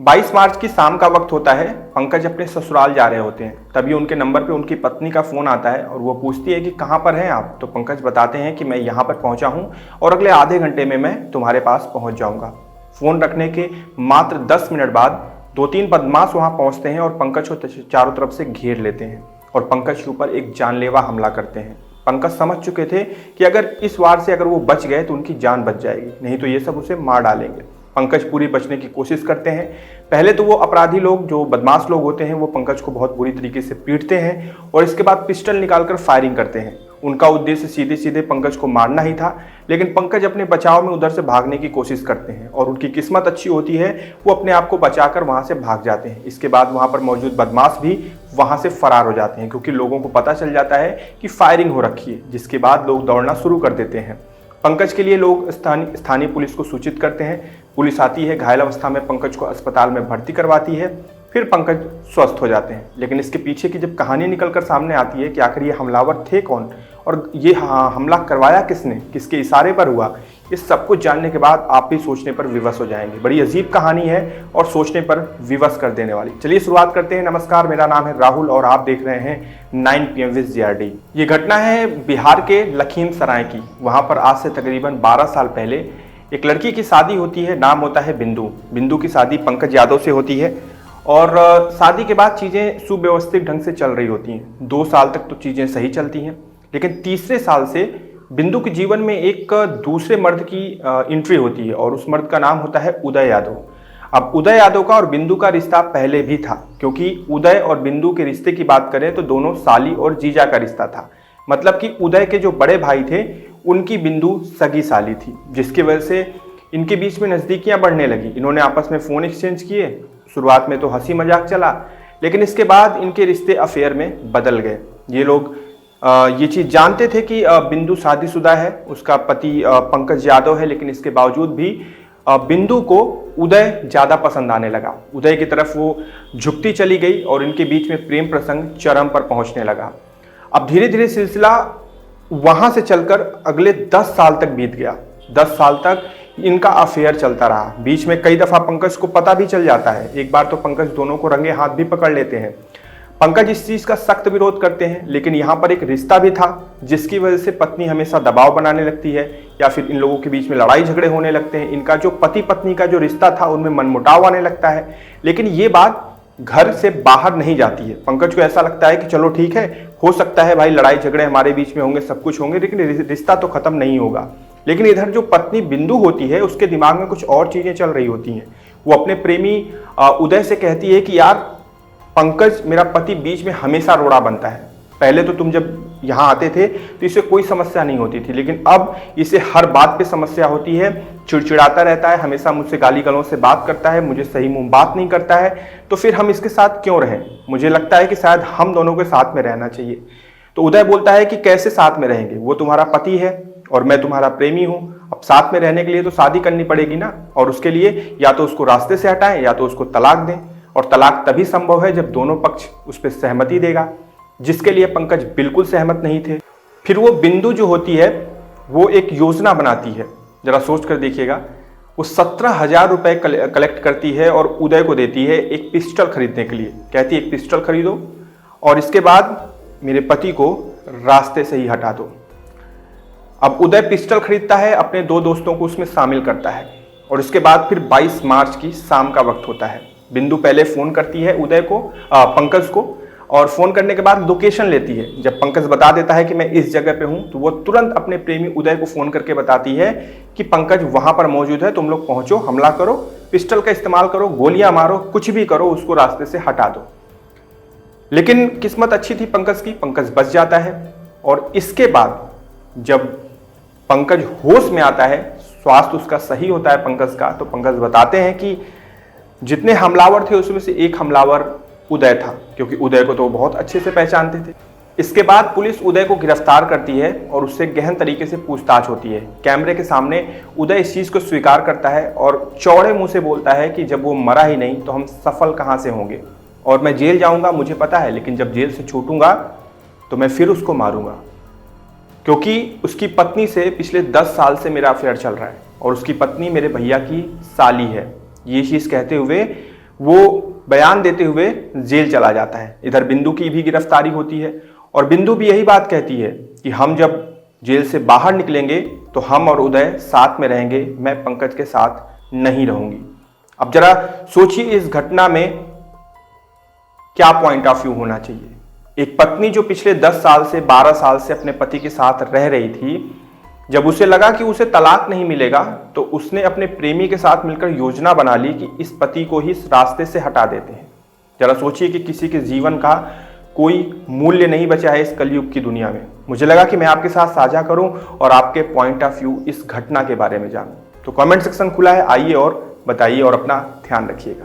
22 मार्च की शाम का वक्त होता है। पंकज अपने ससुराल जा रहे होते हैं, तभी उनके नंबर पे उनकी पत्नी का फ़ोन आता है और वो पूछती है कि कहाँ पर हैं आप। तो पंकज बताते हैं कि मैं यहाँ पर पहुँचा हूँ और अगले आधे घंटे में मैं तुम्हारे पास पहुँच जाऊँगा। फ़ोन रखने के मात्र 10 मिनट बाद 2-3 बदमाश वहाँ पहुँचते हैं और पंकज को चारों तरफ से घेर लेते हैं और पंकज के ऊपर एक जानलेवा हमला करते हैं। पंकज समझ चुके थे कि अगर इस वार से अगर वो बच गए तो उनकी जान बच जाएगी, नहीं तो ये सब उसे मार डालेंगे। पंकज पूरी बचने की कोशिश करते हैं। पहले तो वो अपराधी लोग, जो बदमाश लोग होते हैं, वो पंकज को बहुत बुरी तरीके से पीटते हैं और इसके बाद पिस्टल निकालकर फायरिंग करते हैं। उनका उद्देश्य सीधे सीधे पंकज को मारना ही था, लेकिन पंकज अपने बचाव में उधर से भागने की कोशिश करते हैं और उनकी किस्मत अच्छी होती है, वो अपने आप को बचाकर वहां से भाग जाते हैं। इसके बाद वहां पर मौजूद बदमाश भी वहां से फरार हो जाते हैं, क्योंकि लोगों को पता चल जाता है कि फायरिंग हो रखी है, जिसके बाद लोग दौड़ना शुरू कर देते हैं। पंकज के लिए लोग स्थानीय पुलिस को सूचित करते हैं। पुलिस आती है, घायल अवस्था में पंकज को अस्पताल में भर्ती करवाती है। फिर पंकज स्वस्थ हो जाते हैं। लेकिन इसके पीछे की जब कहानी निकलकर सामने आती है कि आखिर ये हमलावर थे कौन और ये हमला करवाया किसने, किसके इशारे पर हुआ, इस सब कुछ जानने के बाद आप भी सोचने पर विवश हो जाएंगे। बड़ी अजीब कहानी है और सोचने पर विवश कर देने वाली। चलिए शुरुआत करते हैं। नमस्कार, मेरा नाम है राहुल और आप देख रहे हैं 9 PM विद JRD। ये घटना है बिहार के लखीमसराय की। वहाँ पर आज से तकरीबन 12 साल पहले एक लड़की की शादी होती है। नाम होता है बिंदु। बिंदु की शादी पंकज यादव से होती है और शादी के बाद चीज़ें सुव्यवस्थित ढंग से चल रही होती हैं। 2 साल तक तो चीज़ें सही चलती हैं, लेकिन तीसरे साल से बिंदु के जीवन में एक दूसरे मर्द की एंट्री होती है और उस मर्द का नाम होता है उदय यादव। अब उदय यादव का और बिंदु का रिश्ता पहले भी था, क्योंकि उदय और बिंदु के रिश्ते की बात करें तो दोनों साली और जीजा का रिश्ता था। मतलब कि उदय के जो बड़े भाई थे उनकी बिंदु सगी साली थी, जिसकी वजह से इनके बीच में नज़दीकियां बढ़ने लगी। इन्होंने आपस में फ़ोन एक्सचेंज किए। शुरुआत में तो हंसी मजाक चला, लेकिन इसके बाद इनके रिश्ते अफेयर में बदल गए। ये लोग ये चीज़ जानते थे कि बिंदु शादीशुदा है, उसका पति पंकज यादव है, लेकिन इसके बावजूद भी बिंदु को उदय ज़्यादा पसंद आने लगा। उदय की तरफ वो झुकती चली गई और इनके बीच में प्रेम प्रसंग चरम पर पहुंचने लगा। अब धीरे धीरे सिलसिला वहां से चलकर अगले 10 साल तक बीत गया। 10 साल तक इनका अफेयर चलता रहा। बीच में कई दफ़ा पंकज को पता भी चल जाता है। एक बार तो पंकज दोनों को रंगे हाथ भी पकड़ लेते हैं। पंकज इस चीज़ का सख्त विरोध करते हैं, लेकिन यहाँ पर एक रिश्ता भी था, जिसकी वजह से पत्नी हमेशा दबाव बनाने लगती है या फिर इन लोगों के बीच में लड़ाई झगड़े होने लगते हैं। इनका जो पति पत्नी का जो रिश्ता था उनमें मनमुटाव आने लगता है, लेकिन ये बात घर से बाहर नहीं जाती है। पंकज को ऐसा लगता है कि चलो ठीक है, हो सकता है भाई लड़ाई झगड़े हमारे बीच में होंगे, सब कुछ होंगे, लेकिन रिश्ता तो खत्म नहीं होगा। लेकिन इधर जो पत्नी बिंदु होती है उसके दिमाग में कुछ और चीज़ें चल रही होती हैं। वो अपने प्रेमी उदय से कहती है कि यार पंकज मेरा पति बीच में हमेशा रोड़ा बनता है। पहले तो तुम जब यहाँ आते थे तो इसे कोई समस्या नहीं होती थी, लेकिन अब इसे हर बात पे समस्या होती है। चिड़चिड़ाता रहता है, हमेशा मुझसे गाली गलौज से बात करता है, मुझे सही मुंह बात नहीं करता है। तो फिर हम इसके साथ क्यों रहें? मुझे लगता है कि शायद हम दोनों के साथ में रहना चाहिए। तो उदय बोलता है कि कैसे साथ में रहेंगे? वो तुम्हारा पति है और मैं तुम्हारा प्रेमी हूँ। अब साथ में रहने के लिए तो शादी करनी पड़ेगी ना, और उसके लिए या तो उसको रास्ते से हटाएं या तो उसको तलाक दें। और तलाक तभी संभव है जब दोनों पक्ष उस पर सहमति देगा, जिसके लिए पंकज बिल्कुल सहमत नहीं थे। फिर वो बिंदु जो होती है वो एक योजना बनाती है। जरा सोच कर देखिएगा। वो 17,000 रुपये कलेक्ट करती है और उदय को देती है एक पिस्टल खरीदने के लिए। कहती है एक पिस्टल खरीदो और इसके बाद मेरे पति को रास्ते से ही हटा दो। अब उदय पिस्टल खरीदता है, अपने 2 दोस्तों को उसमें शामिल करता है और उसके बाद फिर 22 मार्च की शाम का वक्त होता है। बिंदु पहले फ़ोन करती है उदय को, पंकज को, और फ़ोन करने के बाद लोकेशन लेती है। जब पंकज बता देता है कि मैं इस जगह पे हूँ, तो वो तुरंत अपने प्रेमी उदय को फ़ोन करके बताती है कि पंकज वहाँ पर मौजूद है, तुम लोग पहुँचो, हमला करो, पिस्टल का इस्तेमाल करो, गोलियाँ मारो, कुछ भी करो, उसको रास्ते से हटा दो। लेकिन किस्मत अच्छी थी पंकज की, पंकज बच जाता है। और इसके बाद जब पंकज होश में आता है, स्वास्थ्य उसका सही होता है पंकज का, तो पंकज बताते हैं कि जितने हमलावर थे उसमें से एक हमलावर उदय था, क्योंकि उदय को तो बहुत अच्छे से पहचानते थे। इसके बाद पुलिस उदय को गिरफ्तार करती है और उससे गहन तरीके से पूछताछ होती है। कैमरे के सामने उदय इस चीज़ को स्वीकार करता है और चौड़े मुंह से बोलता है कि जब वो मरा ही नहीं तो हम सफल कहाँ से होंगे, और मैं जेल जाऊँगा मुझे पता है, लेकिन जब जेल से छूटूंगा तो मैं फिर उसको मारूंगा, क्योंकि उसकी पत्नी से पिछले 10 साल से मेरा अफेयर चल रहा है और उसकी पत्नी मेरे भैया की साली है। ये चीज़ कहते हुए वो बयान देते हुए जेल चला जाता है। इधर बिंदु की भी गिरफ्तारी होती है और बिंदु भी यही बात कहती है कि हम जब जेल से बाहर निकलेंगे तो हम और उदय साथ में रहेंगे, मैं पंकज के साथ नहीं रहूंगी। अब जरा सोचिए इस घटना में क्या पॉइंट ऑफ व्यू होना चाहिए। एक पत्नी जो पिछले 10 साल से 12 साल से अपने पति के साथ रह रही थी, जब उसे लगा कि उसे तलाक नहीं मिलेगा तो उसने अपने प्रेमी के साथ मिलकर योजना बना ली कि इस पति को ही इस रास्ते से हटा देते हैं। जरा सोचिए कि किसी के जीवन का कोई मूल्य नहीं बचा है इस कलयुग की दुनिया में। मुझे लगा कि मैं आपके साथ साझा करूं और आपके पॉइंट ऑफ व्यू इस घटना के बारे में जानूं। तो कमेंट सेक्शन खुला है, आइए और बताइए और अपना ध्यान रखिएगा।